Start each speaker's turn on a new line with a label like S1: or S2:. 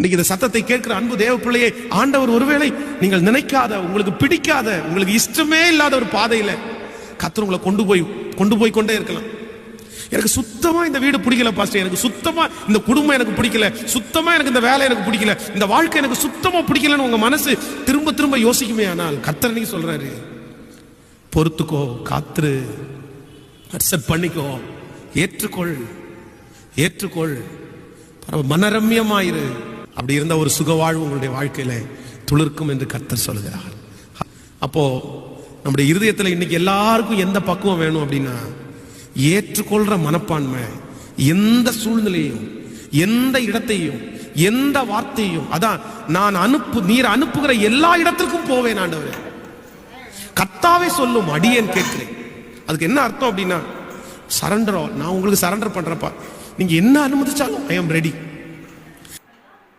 S1: இன்னைக்கு இந்த சத்தத்தை கேட்கிற அன்பு தேவ பிள்ளையே, ஆண்டவர் ஒருவேளை நீங்கள் நினைக்காத, உங்களுக்கு பிடிக்காத, உங்களுக்கு இஷ்டமே இல்லாத ஒரு பாதையில கர்த்தர் உங்களை கொண்டு போய் கொண்டே இருக்கலாம். எனக்கு சுத்தமா இந்த வீடு பிடிக்கல பாஸ்டர், எனக்கு சுத்தமா இந்த குடும்பம் எனக்கு பிடிக்கல, சுத்தமா எனக்கு இந்த வேலை எனக்கு பிடிக்கல, இந்த வாழ்க்கை எனக்கு சுத்தமா பிடிக்கலன்னு உங்க மனசு திரும்ப திரும்ப யோசிக்குமே. ஆனால் கர்த்தர் நீங்க சொல்றாரு, பொறுத்துக்கோ, காத்துரு, அக்செப்ட் பண்ணிக்கோ, ஏற்றுக்கொள், மனரம்யமாயிரு. அப்படி இருந்த ஒரு சுகவாழ்வு உங்களுடைய வாழ்க்கையில துளிர்க்கும் என்று கர்த்தர் சொல்கிறார். அப்போ நம்முடைய இருதயத்தில் இன்னைக்கு எல்லாருக்கும் எந்த பக்குவம் வேணும் அப்படின்னா, ஏற்றுக்கொள்ற மனப்பான்மை. எந்த சூழ்நிலையும், எந்த இடத்தையும், எந்த வார்த்தையும், அதான் நான் நீர் அனுப்புகிற எல்லா இடத்திற்கும் போவேன் ஆண்டவரே. கர்த்தாவே சொல்லும் அடியேன் கேட்கிறேன். அதுக்கு என்ன அர்த்தம் அப்படின்னா, சரண்டரோ, நான் உங்களுக்கு சரண்டர் பண்றப்பா, நீங்க என்ன அனுமதிச்சாலும் ஐ ஆம் ரெடி.